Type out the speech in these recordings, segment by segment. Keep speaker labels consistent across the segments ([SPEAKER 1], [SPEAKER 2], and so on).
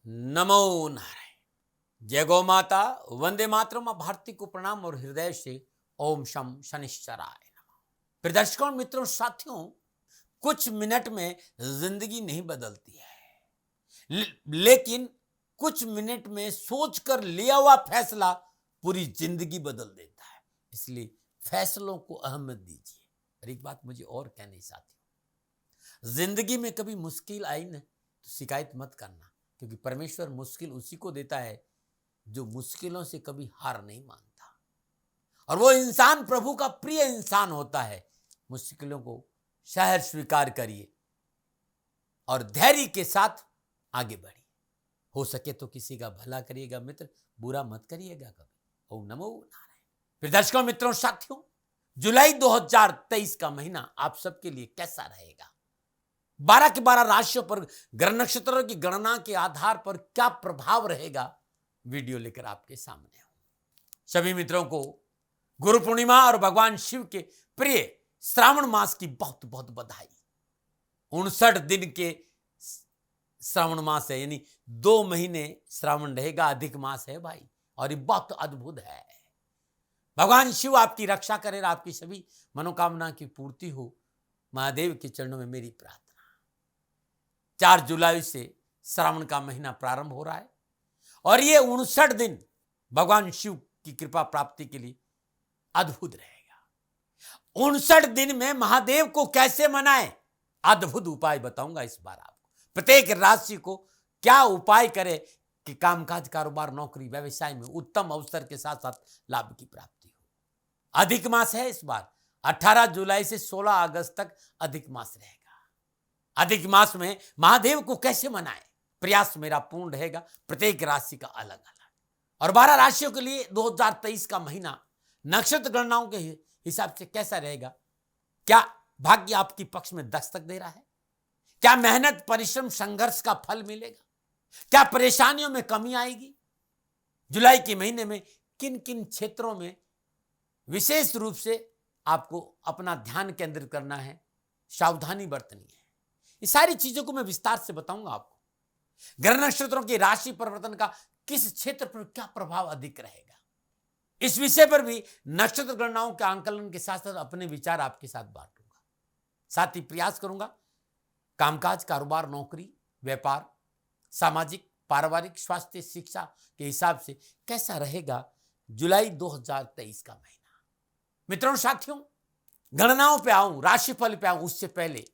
[SPEAKER 1] नमो नारायण। जय गौ माता, वंदे मातरम। मां भारती को प्रणाम और हृदय से ओम शम शनिश्चराय नमः। प्रिय दर्शकों, मित्रों, साथियों, कुछ मिनट में जिंदगी नहीं बदलती है, लेकिन कुछ मिनट में सोचकर लिया हुआ फैसला पूरी जिंदगी बदल देता है। इसलिए फैसलों को अहमियत दीजिए। और एक बात मुझे और कहनी, साथियों, जिंदगी में कभी मुश्किल आई ना तो शिकायत मत करना, क्योंकि परमेश्वर मुश्किल उसी को देता है जो मुश्किलों से कभी हार नहीं मानता। और वो इंसान प्रभु का प्रिय इंसान होता है। मुश्किलों को सहज स्वीकार करिए और धैर्य के साथ आगे बढ़िए। हो सके तो किसी का भला करिएगा मित्र, बुरा मत करिएगा कभी। ओम नमो नारायण। फिर दर्शकों, मित्रों, साथियों, जुलाई 2023 का महीना आप सबके लिए कैसा रहेगा? 12 के 12 राशियों पर ग्रह नक्षत्रों की गणना के आधार पर क्या प्रभाव रहेगा, वीडियो लेकर आपके सामने हूं। सभी मित्रों को गुरु पूर्णिमा और भगवान शिव के प्रिय श्रावण मास की बहुत बहुत बधाई। 59 दिन के श्रावण मास है, यानी 2 महीने श्रावण रहेगा, अधिक मास है भाई, और ये बहुत अद्भुत है। भगवान शिव आपकी रक्षा करें, आपकी सभी मनोकामना की पूर्ति हो, महादेव के चरणों में मेरी प्रार्थना। 4 जुलाई से श्रावण का महीना प्रारंभ हो रहा है और ये 59 दिन भगवान शिव की कृपा प्राप्ति के लिए अद्भुत रहेगा। 59 दिन में महादेव को कैसे मनाएं, अद्भुत उपाय बताऊंगा इस बार आपको। प्रत्येक राशि को क्या उपाय करें कि कामकाज, कारोबार, नौकरी, व्यवसाय में उत्तम अवसर के साथ साथ लाभ की प्राप्ति हो। अधिक मास है इस बार, 18 जुलाई से 16 अगस्त तक अधिक मास रहेगा। अधिक मास में महादेव को कैसे मनाएं, प्रयास मेरा पूर्ण रहेगा, प्रत्येक राशि का अलग अलग। और 12 राशियों के लिए 2023 का महीना नक्षत्र गणनाओं के हिसाब से कैसा रहेगा? क्या भाग्य आपकी पक्ष में दस्तक दे रहा है? क्या मेहनत, परिश्रम, संघर्ष का फल मिलेगा? क्या परेशानियों में कमी आएगी? जुलाई के महीने में किन किन क्षेत्रों में विशेष रूप से आपको अपना ध्यान केंद्रित करना है, सावधानी बरतनी है, ये सारी चीजों को मैं विस्तार से बताऊंगा आपको। ग्रह नक्षत्रों की राशि परिवर्तन का किस क्षेत्र पर क्या प्रभाव अधिक रहेगा, इस विषय पर भी नक्षत्र गणनाओं के आंकलन के साथ साथ अपने विचार आपके साथ बांटूंगा। साथ ही प्रयास करूंगा कामकाज, कारोबार, नौकरी, व्यापार, सामाजिक, पारिवारिक, स्वास्थ्य, शिक्षा के हिसाब से कैसा रहेगा जुलाई 2023 का महीना। मित्रों, साथियों, गणनाओं पे आऊं, राशिफल पे आऊं, उससे पहले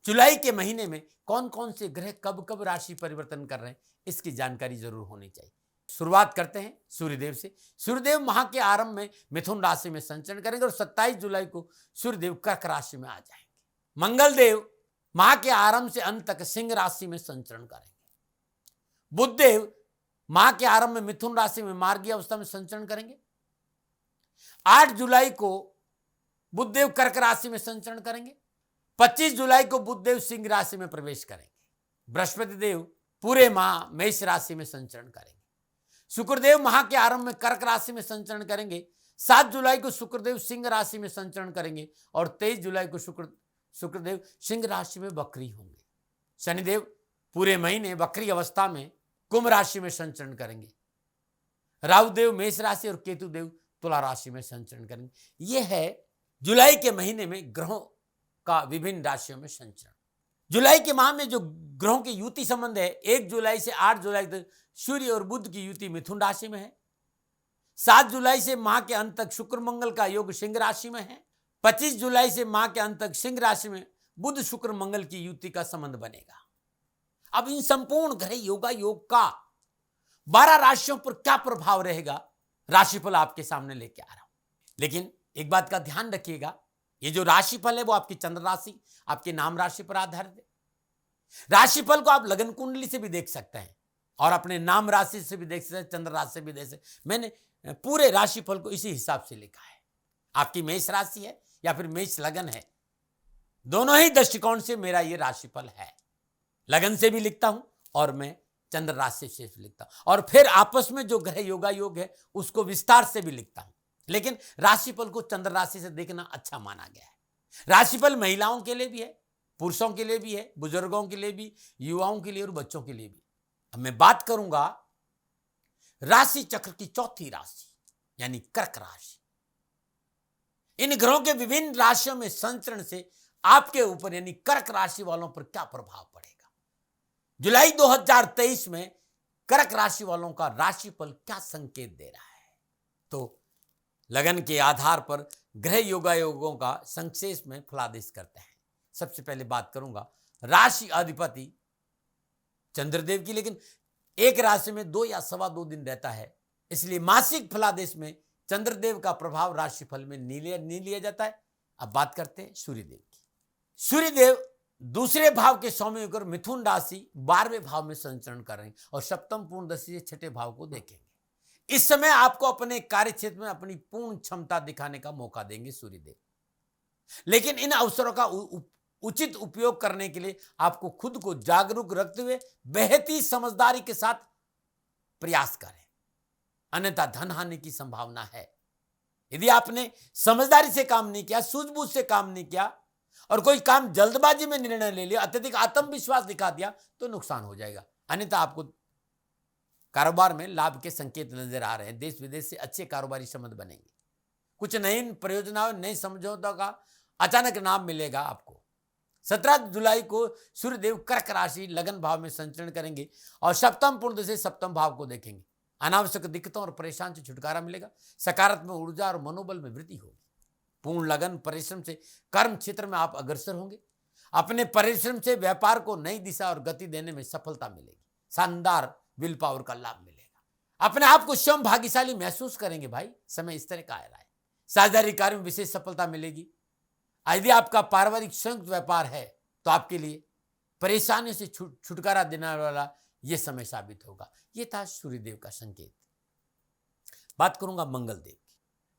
[SPEAKER 1] जुलाई के महीने में कौन कौन से ग्रह कब कब राशि परिवर्तन कर रहे हैं, इसकी जानकारी जरूर होनी चाहिए। शुरुआत करते हैं सूर्यदेव से। सूर्यदेव माह के आरंभ में मिथुन राशि में संचरण करेंगे और 27 जुलाई को सूर्यदेव कर्क राशि में आ जाएंगे। मंगल देव माह के आरंभ से अंत तक सिंह राशि में संचरण करेंगे। बुध देव माह के आरंभ में मिथुन राशि में मार्गीय अवस्था में संचरण करेंगे। 8 जुलाई को बुधदेव कर्क राशि में संचरण करेंगे। 25 जुलाई को बुधदेव सिंह राशि में प्रवेश करेंगे। बृहस्पति देव पूरे माह मेष राशि में संचरण करेंगे। शुक्रदेव माह के आरंभ में कर्क राशि में संचरण करेंगे। 7 जुलाई को शुक्रदेव सिंह राशि में संचरण करेंगे और 23 जुलाई को शुक्रदेव सिंह राशि में वक्री होंगे। शनिदेव पूरे महीने वक्री अवस्था में कुंभ राशि में संचरण करेंगे। राहुदेव मेष राशि और केतुदेव तुला राशि में संचरण करेंगे। यह है जुलाई के महीने में ग्रहों का विभिन्न राशियों में संचरण। जुलाई के माह में जो ग्रहों की युति संबंध है, 1 जुलाई से 8 जुलाई तक सूर्य और बुध की युति मिथुन राशि में है। 7 जुलाई से माह के अंत तक शुक्र मंगल का योग सिंह राशि में है। 25 जुलाई से माह के अंत तक सिंह राशि में बुध शुक्र मंगल की युति का संबंध बनेगा। अब इन संपूर्ण ग्रह योगा योग का 12 राशियों पर क्या प्रभाव रहेगा, राशिफल आपके सामने लेके आ रहा हूं। लेकिन एक बात का ध्यान रखिएगा, ये जो राशिफल है वो आपकी चंद्र राशि, आपके नाम राशि पर आधारित है। राशिफल को आप लगन कुंडली से भी देख सकते हैं और अपने नाम राशि से भी देख सकते हैं, चंद्र राशि से भी देख सकते हैं। मैंने पूरे राशिफल को इसी हिसाब से लिखा है। आपकी मेष राशि है या फिर मेष लगन है, दोनों ही दृष्टिकोण से मेरा ये राशिफल है। लगन से भी लिखता हूं और मैं चंद्र राशि से भी लिखता हूं, और फिर आपस में जो ग्रह योगा योग है उसको विस्तार से भी लिखता हूं। लेकिन राशिफल को चंद्र राशि से देखना अच्छा माना गया है। राशिफल महिलाओं के लिए भी है, पुरुषों के लिए भी है, बुजुर्गों के लिए भी, युवाओं के लिए और बच्चों के लिए भी। अब मैं बात करूंगा राशि चक्र की चौथी राशि यानी कर्क राशि। इन ग्रहों के विभिन्न राशियों में संचरण से आपके ऊपर यानी कर्क राशि वालों पर क्या प्रभाव पड़ेगा, जुलाई 2023 में कर्क राशि वालों का राशिफल क्या संकेत दे रहा है। तो लगन के आधार पर ग्रह योगायोगों का संक्षेप में फलादेश करते हैं। सबसे पहले बात करूंगा राशि अधिपति चंद्रदेव की, लेकिन एक राशि में 2 या सवा 2 दिन रहता है, इसलिए मासिक फलादेश में चंद्रदेव का प्रभाव राशिफल में नहीं लिया जाता है। अब बात करते हैं सूर्यदेव की। सूर्यदेव दूसरे भाव के स्वामी होकर मिथुन राशि 12वें भाव में संचरण कर रहे हैं और सप्तम पूर्ण दशा से छठे भाव को देखेंगे। इस समय आपको अपने कार्य क्षेत्र में अपनी पूर्ण क्षमता दिखाने का मौका देंगे सूर्यदेव, लेकिन इन अवसरों का उचित उपयोग करने के लिए आपको खुद को जागरूक रखते हुए बेहद ही समझदारी के साथ प्रयास करें, अन्यथा धन हानि की संभावना है। यदि आपने समझदारी से काम नहीं किया, सूझबूझ से काम नहीं किया और कोई काम जल्दबाजी में निर्णय ले लिया, अत्यधिक आत्मविश्वास दिखा दिया तो नुकसान हो जाएगा। अन्यथा आपको कारोबार में लाभ के संकेत नजर आ रहे हैं। देश विदेश से अच्छे कारोबारी संबंध बनेंगे। कुछ नई परियोजनाओं, नए समझौतों का अचानक लाभ मिलेगा आपको। 17 जुलाई को सूर्यदेव कर्क राशि लगन भाव में संचरण करेंगे और सप्तम पूर्ण से सप्तम भाव को देखेंगे। अनावश्यक दिक्कतों और परेशान से छुटकारा मिलेगा। सकारात्मक ऊर्जा और मनोबल में वृद्धि होगी। पूर्ण लगन परिश्रम से कर्म क्षेत्र में आप अग्रसर होंगे। अपने परिश्रम से व्यापार को नई दिशा और गति देने में सफलता मिलेगी। शानदार विल पावर का लाभ मिलेगा। अपने आप को स्वयं भाग्यशाली महसूस करेंगे। भाई समय इस तरह का आ रहा है। साझेदारी कार्य में विशेष सफलता मिलेगी। यदि आपका पारिवारिक संयुक्त व्यापार है तो आपके लिए परेशानियों से छुटकारा देने वाला यह समय साबित होगा। यह था सूर्यदेव का संकेत। बात करूंगा मंगल देव की।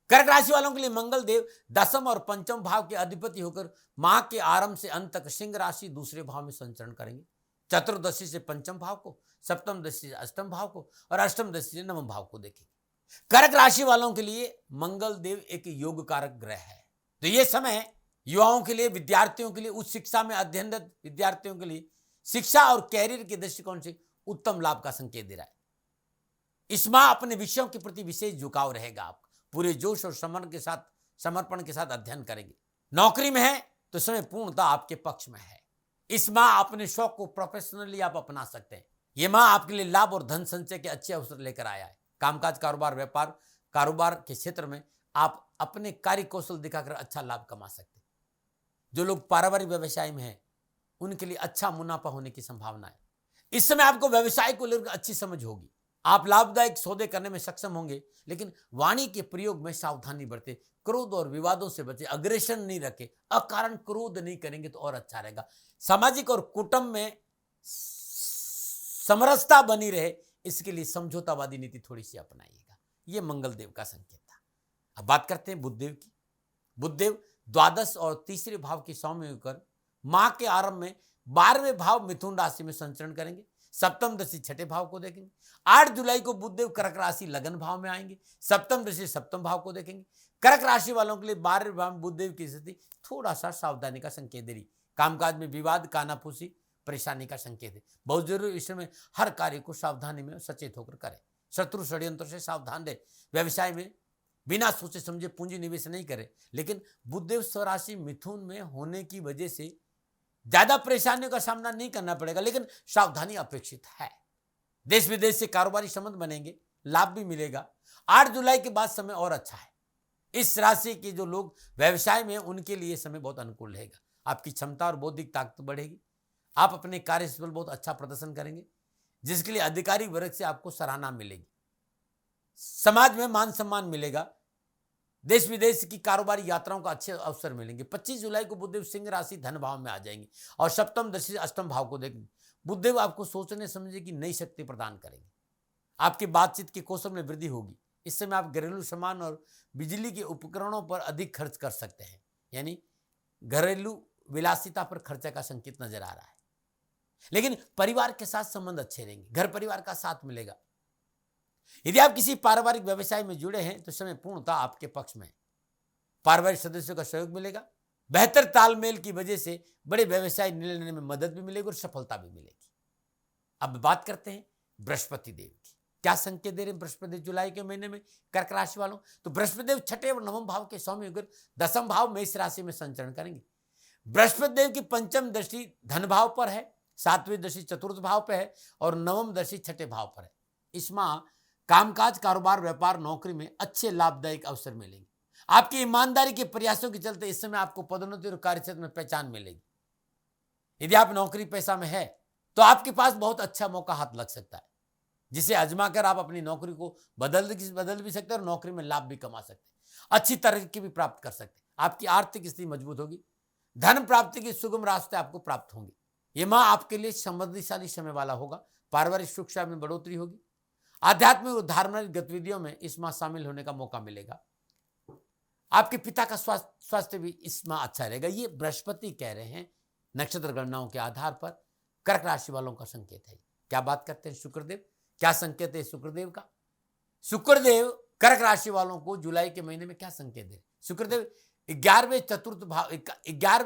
[SPEAKER 1] कर्क राशि वालों के लिए मंगल देव दसम और पंचम भाव के अधिपति होकर माह के आरंभ से अंत तक सिंह राशि दूसरे भाव में संचरण करेंगे। चतुर्दशी से पंचम भाव को, सप्तम दशा से अष्टम भाव को और अष्टम दशा से नवम भाव को देखेंगे। कर्क राशि वालों के लिए मंगल देव एक योग कारक ग्रह है, तो यह समय युवाओं के लिए, विद्यार्थियों के लिए, उच्च शिक्षा में अध्ययनरत विद्यार्थियों के लिए शिक्षा और कैरियर के दृष्टिकोण से उत्तम लाभ का संकेत दे रहा है। इस माह अपने विषयों के प्रति विशेष झुकाव रहेगा। आप पूरे जोश और समर्पण के साथ अध्ययन करेंगे। नौकरी में है तो समय पूर्णतः आपके पक्ष में है। इस माह अपने शौक को प्रोफेशनली आप अपना सकते हैं। यह माह आपके लिए लाभ और धन संचय के अच्छे अवसर लेकर आया है। कामकाज, कारोबार, व्यापार, कारोबार के क्षेत्र में आप अपने कार्य कौशल दिखाकर अच्छा लाभ कमा सकते हैं। जो लोग पारिवारिक व्यवसाय में हैं उनके लिए अच्छा मुनाफा होने की संभावना है। इस समय आपको व्यवसाय को लेकर अच्छी समझ होगी। आप लाभदायक सौदे करने में सक्षम होंगे, लेकिन वाणी के प्रयोग में सावधानी बरतें। क्रोध और विवादों से बचे, अग्रेशन नहीं रखें, अकारण क्रोध नहीं करेंगे तो और अच्छा रहेगा। सामाजिक और कुटुंब में समरसता बनी रहे, इसके लिए समझौतावादी नीति थोड़ी सी अपनाइएगा। यह मंगल देव का संकेत था। अब बात करते हैं बुधदेव की। बुधदेव द्वादश और तीसरे भाव के स्वामी होकर माह के आरंभ में 12वें भाव मिथुन राशि में संचरण करेंगे। सप्तम दशा छठे भाव को देखेंगे। 8 जुलाई को बुधदेव कर्क राशि लगन भाव में आएंगे। सप्तम दशा सप्तम भाव को देखेंगे। कर्क राशि वालों के लिए 12वें भाव में बुधदेव की स्थिति थोड़ा सा सावधानी का संकेत दे रही। कामकाज में विवाद, कानाफूसी, परेशानी का संकेत है। बहुत जरूरी इस समय हर कार्य को सावधानी में सचेत होकर करें। शत्रु षड्यंत्र से सावधान रहे। व्यवसाय में बिना सोचे समझे पूंजी निवेश नहीं करें। लेकिन बुधदेव स्वराशि मिथुन में होने की वजह से ज्यादा परेशानियों का सामना नहीं करना पड़ेगा, लेकिन सावधानी अपेक्षित है। देश विदेश से कारोबारी संबंध बनेंगे, लाभ भी मिलेगा। 8 जुलाई के बाद समय और अच्छा है। इस राशि के जो लोग व्यवसाय में उनके लिए समय बहुत अनुकूल रहेगा। आपकी क्षमता और बौद्धिक ताकत बढ़ेगी। आप अपने कार्यस्थल बहुत अच्छा प्रदर्शन करेंगे, जिसके लिए अधिकारी वर्ग से आपको सराहना मिलेगी। समाज में मान सम्मान मिलेगा। देश विदेश की कारोबारी यात्राओं का अच्छे अवसर मिलेंगे। 25 जुलाई को बुधदेव सिंह राशि धन भाव में आ जाएंगे और सप्तम दशा से अष्टम भाव को देखेंगे। बुधदेव आपको सोचने समझने की नई शक्ति प्रदान करेंगे। आपकी बातचीत के कौशल में वृद्धि होगी। इस समय आप घरेलू सामान और बिजली के उपकरणों पर अधिक खर्च कर सकते हैं, यानी घरेलू विलासिता पर खर्चा का संकेत नजर आ रहा है। लेकिन परिवार के साथ संबंध अच्छे रहेंगे। घर परिवार का साथ मिलेगा। यदि आप किसी पारिवारिक व्यवसाय में जुड़े हैं तो समय पूर्णतः आपके पक्ष में है। पारिवारिक सदस्यों का सहयोग मिलेगा। बेहतर तालमेल की वजह से बड़े व्यवसाय निर्णय लेने में मदद भी मिलेगी और सफलता भी मिलेगी। अब बात करते हैं बृहस्पति देव की। क्या संकेत दे रहे हैं बृहस्पति देव जुलाई के महीने में कर्क राशि वालों? तो बृहस्पति देव छठे और नवम भाव के स्वामी होकर दसम भाव मेष राशि में संचरण करेंगे। बृहस्पति देव की पंचम दृष्टि धन भाव पर है, सातवीं दृष्टि चतुर्थ भाव पर है और नवम दृष्टि छठे भाव पर है। इस माह कामकाज, कारोबार, व्यापार, नौकरी में अच्छे लाभदायक अवसर मिलेंगे। आपकी ईमानदारी के प्रयासों के चलते इस समय आपको पदोन्नति और कार्यक्षेत्र में पहचान मिलेगी। यदि आप नौकरी पेशा में है तो आपके पास बहुत अच्छा मौका हाथ लग सकता है, जिसे आजमाकर आप अपनी नौकरी को बदल भी सकते हैं और नौकरी में लाभ भी कमा सकते हैं, अच्छी तरक्की भी प्राप्त कर सकते हैं। आपकी आर्थिक स्थिति मजबूत होगी, धन प्राप्ति के सुगम रास्ते आपको प्राप्त होंगे। यह माह आपके लिए समृद्धिशाली समय वाला होगा। पारिवारिक सुरक्षा में बढ़ोतरी होगी। आध्यात्मिक और धार्मिक गतिविधियों में इस माह शामिल होने का मौका मिलेगा। आपके पिता का स्वास्थ्य भी इस माह अच्छा रहेगा। ये बृहस्पति कह रहे हैं नक्षत्र गणनाओं के आधार पर कर्क राशि वालों का संकेत है। क्या बात करते हैं शुक्रदेव? क्या संकेत है शुक्रदेव का? शुक्रदेव कर्क राशि वालों को जुलाई के महीने में क्या संकेत दे? शुक्रदेव 11वें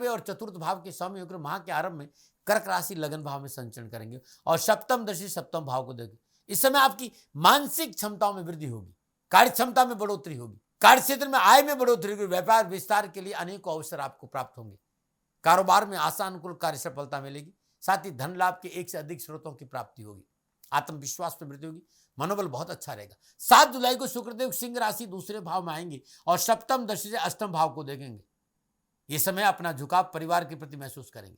[SPEAKER 1] और चतुर्थ भाव के स्वामी होकर माह के आरंभ में कर्क राशि लगन भाव में संचरण करेंगे और सप्तम दृष्टि सप्तम भाव को देंगे। इस समय आपकी मानसिक क्षमताओं में वृद्धि होगी, कार्य क्षमता में बढ़ोतरी होगी, कार्य क्षेत्र में आय में बढ़ोतरी होगी, व्यापार विस्तार के लिए अनेकों अवसर आपको प्राप्त होंगे। कारोबार में आशानुकूल कार्य सफलता मिलेगी। साथ ही धन लाभ के एक से अधिक स्रोतों की प्राप्ति होगी। आत्मविश्वास में वृद्धि होगी, मनोबल बहुत अच्छा रहेगा। 7 जुलाई को शुक्रदेव सिंह राशि दूसरे भाव में आएंगे और सप्तम दृष्टि से अष्टम भाव को देखेंगे। ये समय अपना झुकाव परिवार के प्रति महसूस करेंगे।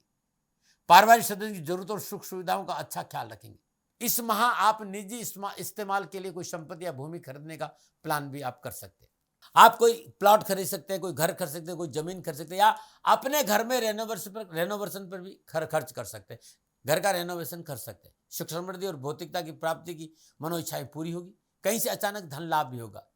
[SPEAKER 1] पारिवारिक सदस्य की जरूरतों और सुख सुविधाओं का अच्छा ख्याल रखेंगे। इस माह आप निजी इस्तेमाल के लिए कोई संपत्ति या भूमि खरीदने का प्लान भी आप कर सकते हैं। आप कोई प्लॉट खरीद सकते हैं, कोई घर खरीद सकते हैं, कोई जमीन खरीद सकते हैं या अपने घर में रेनोवेशन पर भी खर्च कर सकते हैं, घर का रेनोवेशन कर सकते हैं। सुख समृद्धि और भौतिकता की प्राप्ति की मनो इच्छाएं पूरी होगी। कहीं से अचानक धन लाभ भी होगा।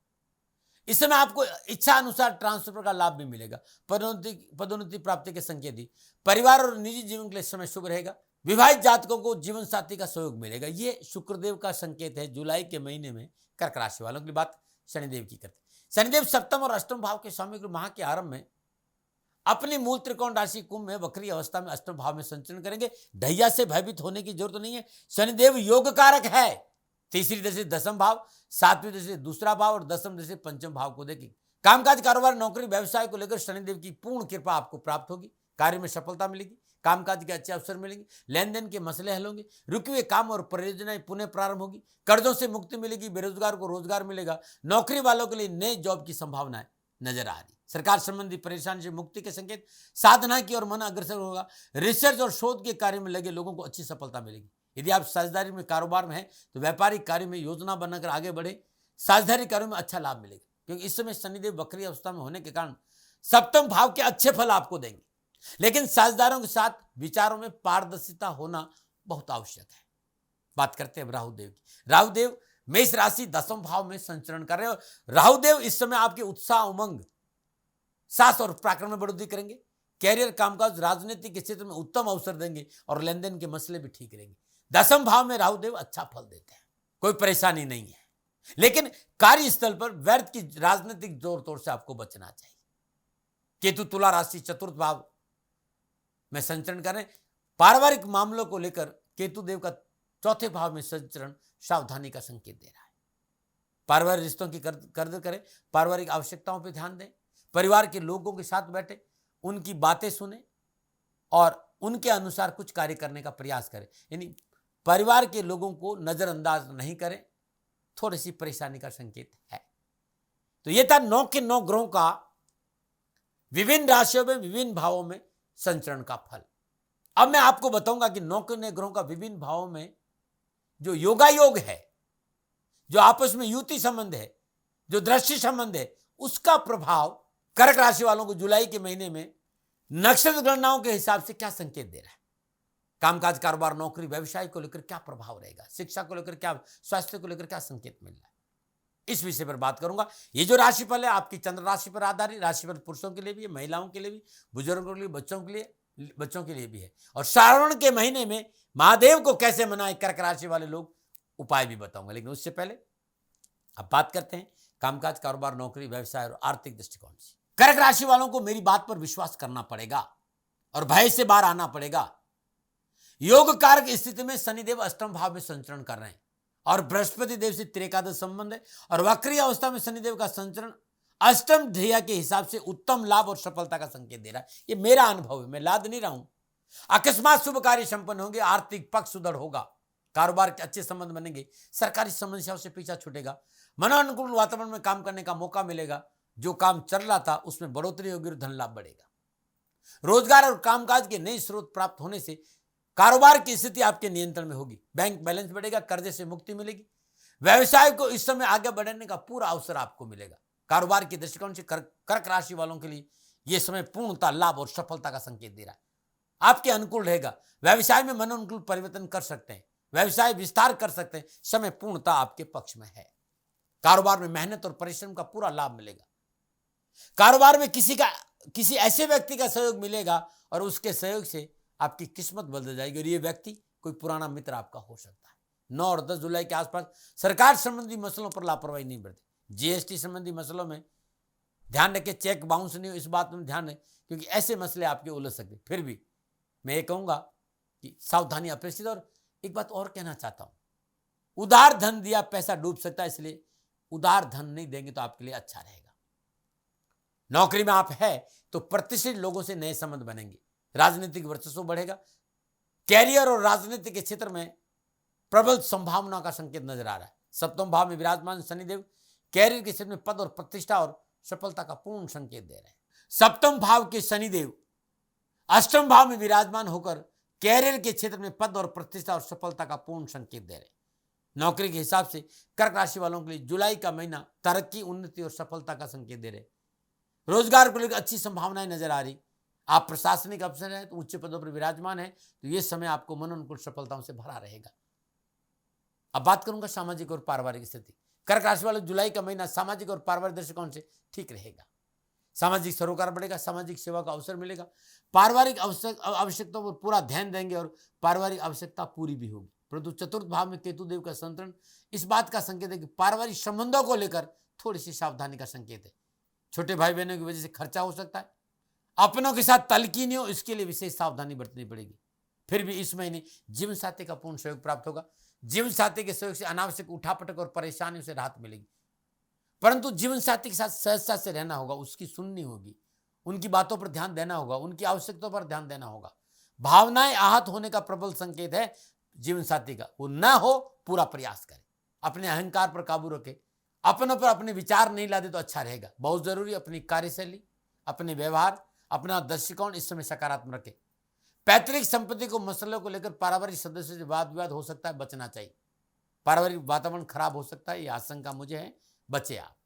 [SPEAKER 1] इस समय आपको इच्छा अनुसार ट्रांसफर का लाभ भी मिलेगा। पदोन्नति प्राप्ति के संकेत ही। परिवार और निजी जीवन के लिए समय शुभ रहेगा। विवाहित जातकों को जीवन साथी का सहयोग मिलेगा। ये शुक्रदेव का संकेत है जुलाई के महीने में कर्क राशि वालों की। बात शनिदेव की करते हैं। शनिदेव सप्तम और अष्टम भाव के स्वामी माह के आरंभ में अपनी मूल त्रिकोण राशि कुंभ में वक्री अवस्था में अष्टम भाव में संचरण करेंगे। ढैया से भयभीत होने की जरूरत नहीं है। शनिदेव योग कारक है। तीसरी दृष्टि दसम भाव, सातवीं दृष्टि दूसरा भाव और दसम दृष्टि पंचम भाव को देखेंगे। कामकाज, कारोबार, नौकरी, व्यवसाय को लेकर शनिदेव की पूर्ण कृपा आपको प्राप्त होगी। कार्य में सफलता मिलेगी। कामकाज के अच्छे अवसर मिलेंगे। लेन देन के मसले हल होंगे। रुके हुए काम और परियोजनाएं पुनः प्रारंभ होगी। कर्जों से मुक्ति मिलेगी। बेरोजगार को रोजगार मिलेगा। नौकरी वालों के लिए नए जॉब की संभावनाएं नजर आ रही। सरकार संबंधी परेशानी से मुक्ति के संकेत। साधना की और मन अग्रसर होगा। रिसर्च और शोध के कार्य में लगे लोगों को अच्छी सफलता मिलेगी। यदि आप साझेदारी में कारोबार में हैं तो व्यापारिक कार्य में योजना बनाकर आगे बढ़े। साझेदारी कार्यों में अच्छा लाभ मिलेगा, क्योंकि इस समय शनिदेव वक्री अवस्था में होने के कारण सप्तम भाव के अच्छे फल आपको देंगे। लेकिन साझेदारों के साथ विचारों में पारदर्शिता होना बहुत आवश्यक है। बात करते हैं राहुदेव की। राहुदेव मेष राशि दसम भाव में संचरण कर रहे हैं। राहुदेव इस समय आपके उत्साह, उमंग, साहस और पराक्रम में बढ़ोतरी करेंगे। कैरियर, कामकाज, राजनीति के क्षेत्र में उत्तम अवसर देंगे और लेन देन के मसले भी ठीक रहेंगे। दसम भाव में राहुदेव अच्छा फल देते हैं, कोई परेशानी नहीं है। लेकिन कार्यस्थल पर व्यर्थ की राजनीतिक जोर तोड़ से आपको बचना चाहिए। केतु तुला राशि चतुर्थ भाव में संचरण करें। पारिवारिक मामलों को लेकर केतु देव का चौथे भाव में संचरण सावधानी का संकेत दे रहा है। पारिवारिक रिश्तों की कदर करें। पारिवारिक आवश्यकताओं पर ध्यान दें। परिवार के लोगों के साथ बैठे, उनकी बातें सुने और उनके अनुसार कुछ कार्य करने का प्रयास करें। यानी परिवार के लोगों को नजरअंदाज नहीं करें। थोड़ी सी परेशानी का संकेत है। तो यह था 9 के 9 ग्रहों का विभिन्न राशियों में विभिन्न भावों में संचरण का फल। अब मैं आपको बताऊंगा कि 9 के 9 ग्रहों का विभिन्न भावों में जो योगायोग है, जो आपस में युति संबंध है, जो दृष्टि संबंध है, उसका प्रभाव कर्क राशि वालों को जुलाई के महीने में नक्षत्र गणनाओं के हिसाब से क्या संकेत दे रहा है। कामकाज, कारोबार, नौकरी, व्यवसाय को लेकर क्या प्रभाव रहेगा। शिक्षा को लेकर क्या, स्वास्थ्य को लेकर क्या संकेत मिल रहा है, इस विषय पर बात करूंगा। ये जो राशिफल है आपकी चंद्र राशि पर आधारित राशिफल पुरुषों के लिए भी है, महिलाओं के लिए भी, बुजुर्गों के लिए, बच्चों के लिए भी है। और श्रावण के महीने में महादेव को कैसे मनाएं कर्क राशि वाले लोग, उपाय भी बताऊंगा। लेकिन उससे पहले अब बात करते हैं कामकाज, कारोबार, नौकरी, व्यवसाय और आर्थिक दृष्टिकोण से। कर्क राशि वालों को मेरी बात पर विश्वास करना पड़ेगा और भय से बाहर आना पड़ेगा। योग कारक स्थिति में शनिदेव अष्टम भाव में संचरण कर रहे हैं और बृहस्पति देव से त्रिकादश संबंध है और वक्री अवस्था में शनिदेव का संचरण अष्टम ध्येय के हिसाब से उत्तम लाभ और सफलता का संकेत दे रहा है। ये मेरा अनुभव है, मैं लाद नहीं रहा हूं। अकस्मात शुभ कार्य संपन्न होंगे, आर्थिक पक्ष सुदृढ़ होगा, कारोबार के अच्छे संबंध बनेंगे, सरकारी समस्याओं से पीछा छूटेगा, मनोनुकूल वातावरण में काम करने का मौका मिलेगा, जो काम चल रहा था उसमें बढ़ोतरी होगी और धन लाभ बढ़ेगा। रोजगार और कामकाज के नए स्रोत प्राप्त होने से कारोबार की स्थिति आपके नियंत्रण में होगी, बैंक बैलेंस बढ़ेगा, कर्जे से मुक्ति मिलेगी। व्यवसाय को इस समय आगे बढ़ाने का पूरा अवसर आपको मिलेगा। कारोबार के दृष्टिकोण से कर्क राशि वालों के लिए यह समय पूर्णता लाभ और सफलता का संकेत दे रहा है, आपके अनुकूल रहेगा। व्यवसाय में मनोनुकूल परिवर्तन कर सकते हैं, व्यवसाय विस्तार कर सकते हैं, समय पूर्णता आपके पक्ष में है। कारोबार में मेहनत और परिश्रम का पूरा लाभ मिलेगा। कारोबार में किसी ऐसे व्यक्ति का सहयोग मिलेगा और उसके सहयोग से आपकी किस्मत बदल जाएगी और ये व्यक्ति कोई पुराना मित्र आपका हो सकता है। 9 और 10 जुलाई के आसपास सरकार संबंधी मसलों पर लापरवाही नहीं बरतें। जीएसटी संबंधी मसलों में ध्यान रखें, चेक बाउंस नहीं हो, इस बात में ध्यान है, क्योंकि ऐसे मसले आपके उलझ सकते। फिर भी मैं ये कहूंगा कि सावधानी अपेक्षित। और एक बात और कहना चाहता हूं, उधार धन दिया पैसा डूब सकता है, इसलिए उधार धन नहीं देंगे तो आपके लिए अच्छा रहेगा। नौकरी में आप है तो प्रतिष्ठित लोगों से नए संबंध बनेंगे, राजनीतिक वर्चस्व बढ़ेगा। कैरियर और राजनीति के क्षेत्र में प्रबल संभावना का संकेत नजर आ रहा है। सप्तम भाव में विराजमान शनिदेव कैरियर के क्षेत्र में पद और प्रतिष्ठा और सफलता का पूर्ण संकेत दे रहे हैं। सप्तम भाव के शनिदेव अष्टम भाव में विराजमान होकर कैरियर के क्षेत्र में पद और प्रतिष्ठा और सफलता का पूर्ण संकेत दे रहे हैं। नौकरी के हिसाब से कर्क राशि वालों के लिए जुलाई का महीना तरक्की, उन्नति और सफलता का संकेत दे रहे हैं। रोजगार को लेकर अच्छी संभावनाएं नजर आ रही। आप प्रशासनिक अफसर हैं तो उच्च पदों पर विराजमान है, तो यह समय आपको मनोनुकूल सफलताओं से भरा रहेगा। अब बात करूंगा सामाजिक और पारिवारिक स्थिति। कर्क राशि वाले जुलाई का महीना सामाजिक और पारिवारिक दृष्टिकोण से ठीक रहेगा। सामाजिक सरोकार बढ़ेगा, सामाजिक सेवा का अवसर मिलेगा, पारिवारिक आवश्यकताओं पर पूरा ध्यान देंगे और पारिवारिक आवश्यकता पूरी भी होगी। परंतु चतुर्थ भाव में केतु देव का संतरण इस बात का संकेत है कि पारिवारिक संबंधों को लेकर थोड़ी सी सावधानी का संकेत है। छोटे भाई बहनों की वजह से खर्चा हो सकता है, अपनों के साथ तलकी नहीं हो, इसके लिए विशेष सावधानी बरतनी पड़ेगी। फिर भी इस महीने जीवन साथी का पूर्ण सहयोग प्राप्त होगा। जीवन साथी के सहयोग से अनावश्यक उठापटक और परेशानियों से राहत मिलेगी। परंतु जीवन साथी के साथ सहजता से रहना होगा, उसकी सुननी होगी, उनकी बातों पर ध्यान देना होगा, उनकी आवश्यकताओं पर ध्यान देना होगा। भावनाएं आहत होने का प्रबल संकेत है जीवन साथी का, वो ना हो पूरा प्रयास करें। अपने अहंकार पर काबू रखें, अपनों पर अपने विचार नहीं लादे तो अच्छा रहेगा। बहुत जरूरी अपनी कार्यशैली, अपने व्यवहार, अपना दृष्टिकोण इस समय सकारात्मक रखें। पैतृक संपत्ति को मसलों को लेकर पारिवारिक सदस्यों से वाद विवाद हो सकता है, बचना चाहिए। पारिवारिक वातावरण खराब हो सकता है, यह आशंका मुझे है, बचे आप।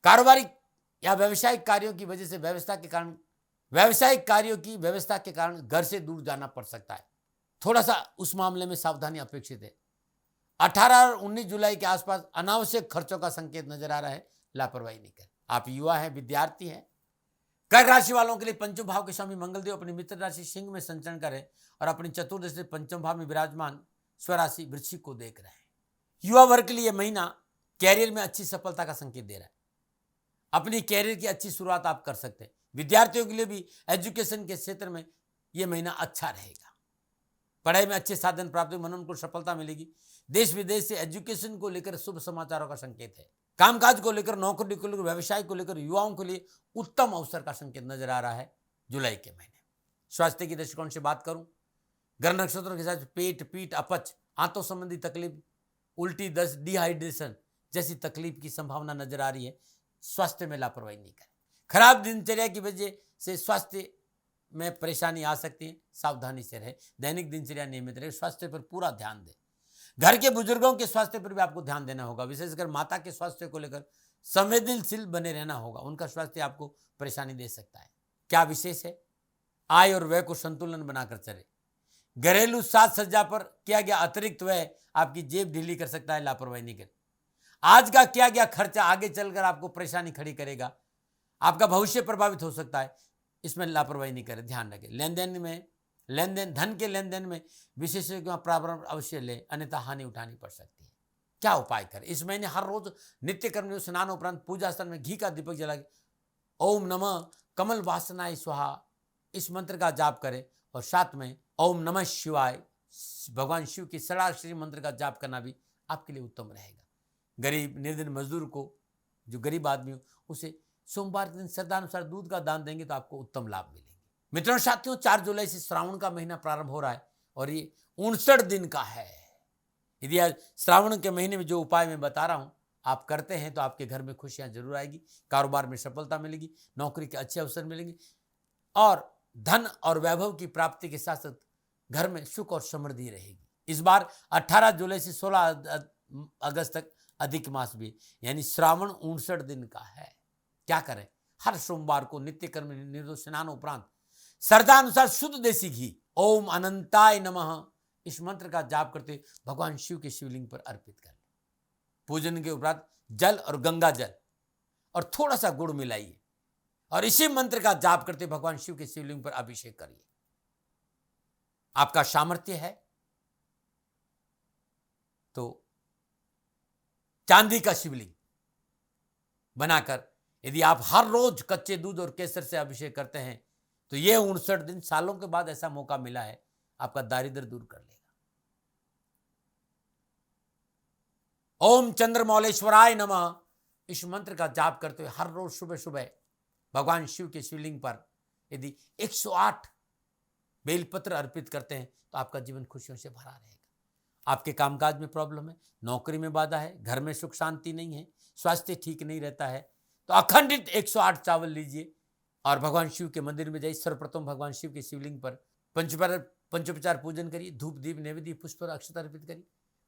[SPEAKER 1] कारोबारिक या व्यवसायिक कार्यों की वजह से व्यावसायिक कार्यों की व्यवस्था के कारण घर से दूर जाना पड़ सकता है, थोड़ा सा उस मामले में सावधानी अपेक्षित है। 18 और 19 जुलाई के आसपास अनावश्यक खर्चों का संकेत नजर आ रहा है, लापरवाही नहीं करें। आप युवा हैं, विद्यार्थी हैं। कर्क राशि वालों के लिए पंचम भाव के स्वामी मंगलदेव अपनी मित्र राशि सिंह में संचरण करें और अपनी चतुर्दशी से पंचम भाव में विराजमान स्वराशि वृश्चिक को देख रहे हैं। युवा वर्ग के लिए महीना कैरियर में अच्छी सफलता का संकेत दे रहा है। अपनी कैरियर की अच्छी शुरुआत आप कर सकते हैं। विद्यार्थियों के लिए भी एजुकेशन के क्षेत्र में यह महीना अच्छा रहेगा। पढ़ाई में अच्छे साधन प्राप्त हुए, मनोनुकूल सफलता मिलेगी। देश विदेश से एजुकेशन को लेकर शुभ समाचारों का संकेत है। कामकाज को लेकर, नौकरी को लेकर, व्यवसाय को लेकर युवाओं के लिए उत्तम अवसर का संकेत नजर आ रहा है जुलाई के महीने। स्वास्थ्य की दृष्टिकोण से बात करूं, ग्रह नक्षत्रों के साथ पेट, पीठ, अपच, आंतों संबंधी तकलीफ, उल्टी, दस्त, डिहाइड्रेशन जैसी तकलीफ की संभावना नजर आ रही है। स्वास्थ्य में लापरवाही नहीं करें। खराब दिनचर्या की वजह से स्वास्थ्य में परेशानी आ सकती है, सावधानी से रहे। दैनिक दिनचर्या नियमित रहे, स्वास्थ्य पर पूरा ध्यान दें। घर के बुजुर्गों के स्वास्थ्य पर भी आपको ध्यान देना होगा, विशेषकर माता के स्वास्थ्य को लेकर संवेदनशील बने रहना होगा। उनका स्वास्थ्य आपको परेशानी दे सकता है। क्या विशेष है, आय और व्यय को संतुलन बनाकर चले। घरेलू साज सज्जा पर किया गया अतिरिक्त व्यय आपकी जेब ढीली कर सकता है, लापरवाही नहीं करें। आज का किया गया खर्चा आगे चलकर आपको परेशानी खड़ी करेगा, आपका भविष्य प्रभावित हो सकता है, इसमें लापरवाही नहीं करें, ध्यान रखें। धन के लेन देन में विशेषज्ञों का परामर्श अवश्य ले, अन्यथा हानि उठानी पड़ सकती है। क्या उपाय करें इस महीने? हर रोज नित्य कर्म स्नान उपरांत पूजा स्थल में घी का दीपक जला के ओम नमः कमल वासनाय स्वाहा इस मंत्र का जाप करें और साथ में ओम नमः शिवाय भगवान शिव की षडाक्षरी मंत्र का जाप करना भी आपके लिए उत्तम रहेगा। गरीब निर्धन मजदूर को, जो गरीब आदमी हो, उसे सोमवार के दिन श्रद्धानुसार दूध का दान देंगे तो आपको उत्तम लाभ मिलेंगे। मित्रों साथियों, 4 जुलाई से श्रावण का महीना प्रारंभ हो रहा है और ये 59 दिन का है। यदि आज श्रावण के महीने में जो उपाय मैं बता रहा हूं आप करते हैं तो आपके घर में खुशियां जरूर आएगी, कारोबार में सफलता मिलेगी, नौकरी के अच्छे अवसर मिलेंगे और धन और वैभव की प्राप्ति के साथ साथ घर में सुख और समृद्धि रहेगी। इस बार 18 जुलाई से 16 अगस्त तक अधिक मास भी, यानी श्रावण 59 दिन का है। क्या करें? हर सोमवार को नित्य कर्म निर्दोष स्नान उपरांत श्रद्धानुसार शुद्ध देसी घी ओम अनंताय नमः इस मंत्र का जाप करते भगवान शिव के शिवलिंग पर अर्पित कर लें। पूजन के उपरांत जल और गंगा जल और थोड़ा सा गुड़ मिलाइए और इसी मंत्र का जाप करते भगवान शिव के शिवलिंग पर अभिषेक करिए। आपका सामर्थ्य है तो चांदी का शिवलिंग बनाकर यदि आप हर रोज कच्चे दूध और केसर से अभिषेक करते हैं तो ये 59 दिन, सालों के बाद ऐसा मौका मिला है, आपका दारिद्र दूर कर लेगा। ओम चंद्रमौलेश्वराय नमः इस मंत्र का जाप करते हुए हर रोज सुबह सुबह भगवान शिव के शिवलिंग पर यदि 108 बेलपत्र अर्पित करते हैं तो आपका जीवन खुशियों से भरा रहेगा। आपके कामकाज में प्रॉब्लम है, नौकरी में बाधा है, घर में सुख शांति नहीं है, स्वास्थ्य ठीक नहीं रहता है, तो अखंडित 108 चावल लीजिए और भगवान शिव के मंदिर में जाइए। सर्वप्रथम भगवान शिव के शिवलिंग पर पंचोपचार पूजन करिए, धूप दीप नैवेद्य पुष्प और अक्षत अर्पित करिए,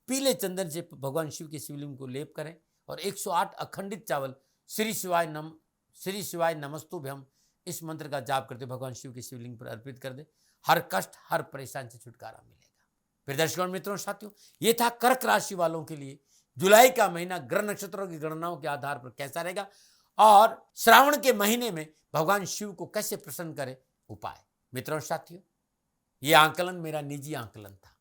[SPEAKER 1] पीले चंदन से भगवान शिव के शिवलिंग को लेप करें और 108 अखंडित चावल श्री शिवाय नमस्तुभ्यम इस मंत्र का जाप करते भगवान शिव के शिवलिंग पर अर्पित कर दे। हर कष्ट हर परेशानी से छुटकारा मिलेगा। फिर दर्शकों मित्रों साथियों, ये था कर्क राशि वालों के लिए जुलाई का महीना ग्रह नक्षत्रों की गणनाओं के आधार पर कैसा रहेगा और श्रावण के महीने में भगवान शिव को कैसे प्रसन्न करें उपाय। मित्रों साथियों, ये आंकलन मेरा निजी आंकलन था,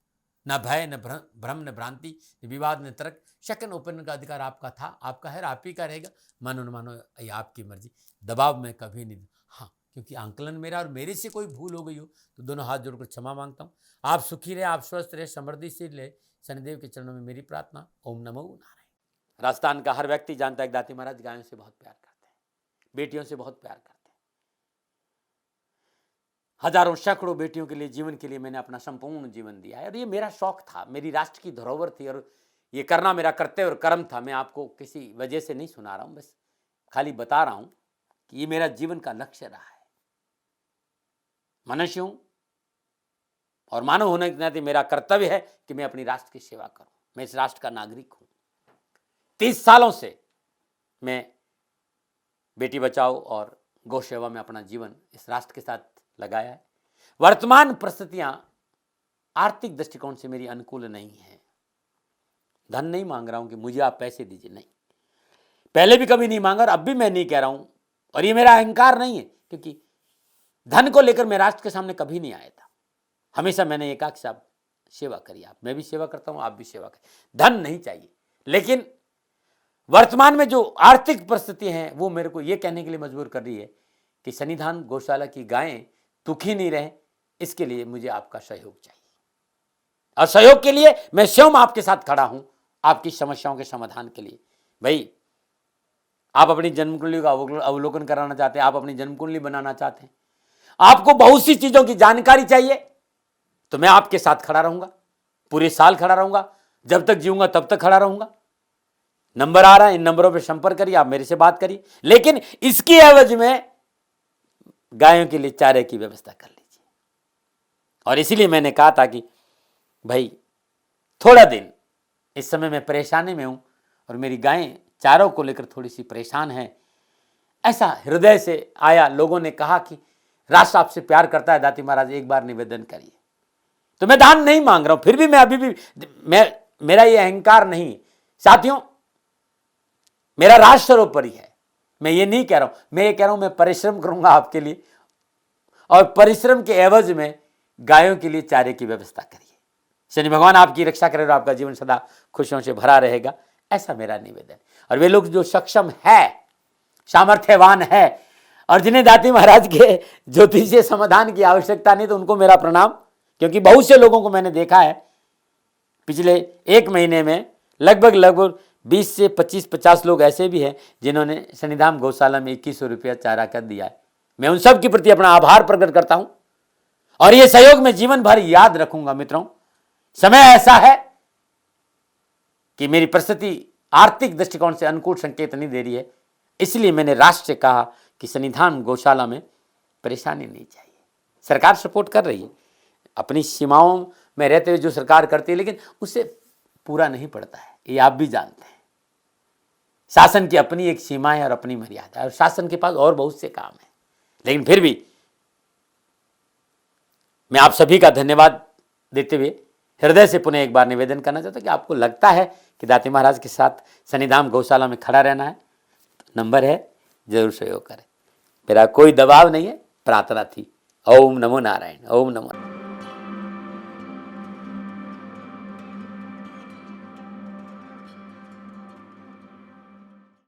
[SPEAKER 1] न भय न भ्रम न भ्रांति न विवाद न तर्क। सेकंड ओपिनियन का अधिकार आपका था, आपका है, आप ही का रहेगा। मानो न मानो ये आपकी मर्जी, दबाव में कभी नहीं। हाँ, क्योंकि आंकलन मेरा और मेरे से कोई भूल हो गई हो तो दोनों हाथ जोड़कर क्षमा मांगता हूँ। आप सुखी रहे, आप स्वस्थ रहे, समृद्धिशील रहे, शनिदेव के चरणों में मेरी प्रार्थना। ओम नमो नारायण। राजस्थान का हर व्यक्ति जानता है दाती महाराज गायों से बहुत प्यार करते हैं, बेटियों से बहुत प्यार करते हैं। हजारों सैकड़ों बेटियों के लिए, जीवन के लिए मैंने अपना संपूर्ण जीवन दिया है और ये मेरा शौक था, मेरी राष्ट्र की धरोहर थी और ये करना मेरा कर्तव्य और कर्म था। मैं आपको किसी वजह से नहीं सुना रहा हूं, बस खाली बता रहा हूं कि ये मेरा जीवन का लक्ष्य रहा है। मनुष्य हूं और मानव होने के नाते मेरा कर्तव्य है कि मैं अपनी राष्ट्र की सेवा करूं। मैं इस राष्ट्र का नागरिक हूं। 30 सालों से मैं बेटी बचाओ और गौ सेवा में अपना जीवन इस राष्ट्र के साथ लगाया है। वर्तमान परिस्थितियां आर्थिक दृष्टिकोण से मेरी अनुकूल नहीं है। धन नहीं मांग रहा हूं कि मुझे आप पैसे दीजिए, नहीं, पहले भी कभी नहीं मांगा और अब भी मैं नहीं कह रहा हूं और ये मेरा अहंकार नहीं है, क्योंकि धन को लेकर मैं राष्ट्र के सामने कभी नहीं आया था। हमेशा मैंने ये कहा कि साहब सेवा करिए, आप, मैं भी सेवा करता हूं, आप भी सेवा करें, धन नहीं चाहिए। लेकिन वर्तमान में जो आर्थिक परिस्थिति है वो मेरे को ये कहने के लिए मजबूर कर रही है कि सन्निधान गौशाला की गायें दुखी नहीं रहे, इसके लिए मुझे आपका सहयोग चाहिए और सहयोग के लिए मैं स्वयं आपके साथ खड़ा हूं, आपकी समस्याओं के समाधान के लिए। भाई, आप अपनी जन्म कुंडली का अवलोकन कराना चाहते हैं, आप अपनी जन्म कुंडली बनाना चाहते हैं, आपको बहुत सी चीजों की जानकारी चाहिए, तो मैं आपके साथ खड़ा रहूंगा, पूरे साल खड़ा रहूंगा, जब तक जीऊंगा तब तक खड़ा रहूंगा। नंबर आ रहा है, इन नंबरों पर संपर्क करिए, आप मेरे से बात करिए, लेकिन इसकी एवज में गायों के लिए चारे की व्यवस्था कर लीजिए। और इसीलिए मैंने कहा था कि भाई थोड़ा दिन इस समय मैं परेशानी में हूं और मेरी गायें चारों को लेकर थोड़ी सी परेशान है। ऐसा हृदय से आया, लोगों ने कहा कि राष्ट्र आपसे प्यार करता है दाती महाराज, एक बार निवेदन करिए। तो मैं दान नहीं मांग रहा हूं, फिर भी मैं अभी भी मेरा ये अहंकार नहीं साथियों, मेरा राष्ट्र सर्वोपरि है। मैं ये नहीं कह रहा हूं, मैं ये कह रहा हूं मैं परिश्रम करूंगा आपके लिए और परिश्रम के एवज में गायों के लिए चारे की व्यवस्था करिए। शनि भगवान आपकी रक्षा करे और आपका जीवन सदा खुशियों से भरा रहेगा, ऐसा मेरा निवेदन। और वे लोग जो सक्षम है, सामर्थ्यवान है और जिन्हें दाती महाराज के ज्योतिषीय समाधान की आवश्यकता नहीं, तो उनको मेरा प्रणाम, क्योंकि बहुत से लोगों को मैंने देखा है पिछले 1 महीने में
[SPEAKER 2] लगभग 20 से 25-50 लोग ऐसे भी हैं जिन्होंने शनिधाम गौशाला में 2100 रुपया चारा का दिया है। मैं उन सब के प्रति अपना आभार प्रकट करता हूं और ये सहयोग मैं जीवन भर याद रखूंगा। मित्रों, समय ऐसा है कि मेरी परिस्थिति आर्थिक दृष्टिकोण से अनुकूल संकेत नहीं दे रही है, इसलिए मैंने राष्ट्र से कहा कि शनिधाम गौशाला में परेशानी नहीं चाहिए। सरकार सपोर्ट कर रही है, अपनी सीमाओं में रहते हुए जो सरकार करती है, लेकिन उससे पूरा नहीं पड़ता है, ये आप भी जानते हैं। शासन की अपनी एक सीमा है और अपनी मर्यादा है, और शासन के पास और बहुत से काम है। लेकिन फिर भी मैं आप सभी का धन्यवाद देते हुए हृदय से पुनः एक बार निवेदन करना चाहता हूं कि आपको लगता है कि दाती महाराज के साथ शनिधाम गौशाला में खड़ा रहना है, तो नंबर है, जरूर सहयोग करें। मेरा कोई दबाव नहीं है, प्रार्थना थी। ओम नमो नारायण। ओम नमो नारायण।